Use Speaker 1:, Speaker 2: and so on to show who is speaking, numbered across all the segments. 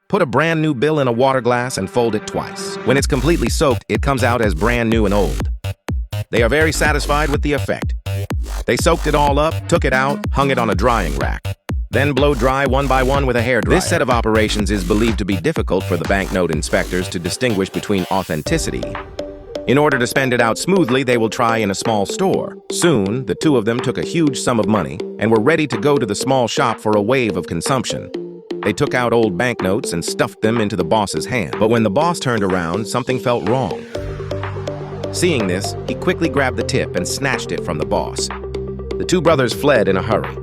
Speaker 1: Put a brand new bill in a water glass and fold it twice. When it's completely soaked, it comes out as brand new and old. They are very satisfied with the effect. They soaked it all up, took it out, hung it on a drying rack. Then blow dry one by one with a hairdryer. This set of operations is believed to be difficult for the banknote inspectors to distinguish between authenticity. In order to spend it out smoothly, they will try in a small store. Soon, the two of them took a huge sum of money and were ready to go to the small shop for a wave of consumption. They took out old banknotes and stuffed them into the boss's hand. But when the boss turned around, something felt wrong. Seeing this, he quickly grabbed the tip and snatched it from the boss. The two brothers fled in a hurry.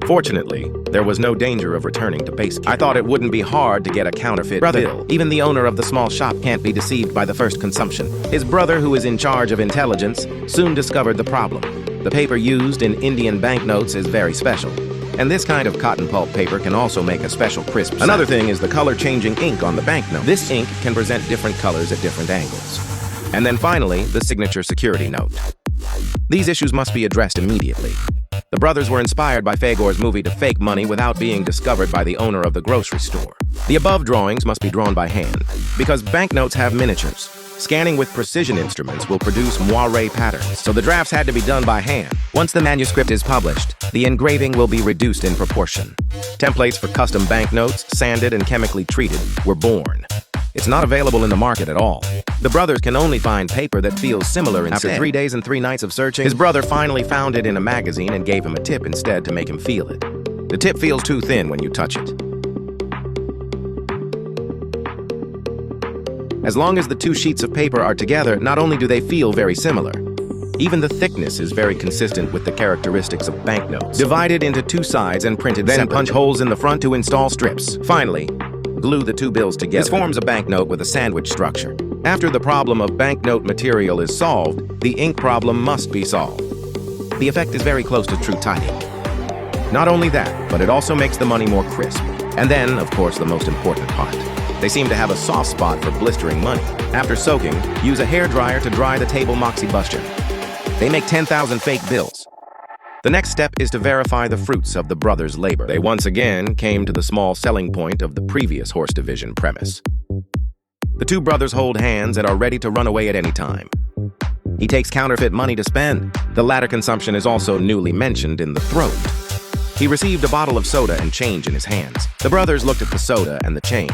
Speaker 1: Fortunately, there was no danger of returning to base camp. I thought it wouldn't be hard to get a counterfeit bill. Even the owner of the small shop can't be deceived by the first consumption. His brother, who is in charge of intelligence, soon discovered the problem. The paper used in Indian banknotes is very special, and this kind of cotton pulp paper can also make a special crisp sound. Another thing is the color-changing ink on the banknote. This ink can present different colors at different angles. And then finally, the signature security note. These issues must be addressed immediately. The brothers were inspired by Fagor's movie to fake money without being discovered by the owner of the grocery store. The above drawings must be drawn by hand, because banknotes have miniatures. Scanning with precision instruments will produce moire patterns, so the drafts had to be done by hand. Once the manuscript is published, the engraving will be reduced in proportion. Templates for custom banknotes, sanded and chemically treated, were born. It's not available in the market at all. The brothers can only find paper that feels similar instead. After 3 days and 3 nights of searching, his brother finally found it in a magazine and gave him a tip instead to make him feel it. The tip feels too thin when you touch it. As long as the two sheets of paper are together, not only do they feel very similar, even the thickness is very consistent with the characteristics of banknotes. Divided into two sides and printed then separately. Punch holes in the front to install strips. Finally, glue the two bills together. This forms a banknote with a sandwich structure. After the problem of banknote material is solved, the ink problem must be solved. The effect is very close to true typing. Not only that, but it also makes the money more crisp. And then, of course, the most important part. They seem to have a soft spot for blistering money. After soaking, use a hairdryer to dry the table moxie buster. They make 10,000 fake bills. The next step is to verify the fruits of the brothers' labor. They once again came to the small selling point of the previous horse division premise. The two brothers hold hands and are ready to run away at any time. He takes counterfeit money to spend. The latter consumption is also newly mentioned in the throat. He received a bottle of soda and change in his hands. The brothers looked at the soda and the change.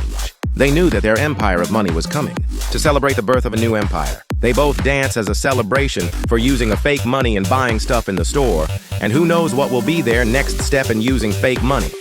Speaker 1: They knew that their empire of money was coming. To celebrate the birth of a new empire, they both dance as a celebration for using a fake money and buying stuff in the store, and who knows what will be their next step in using fake money.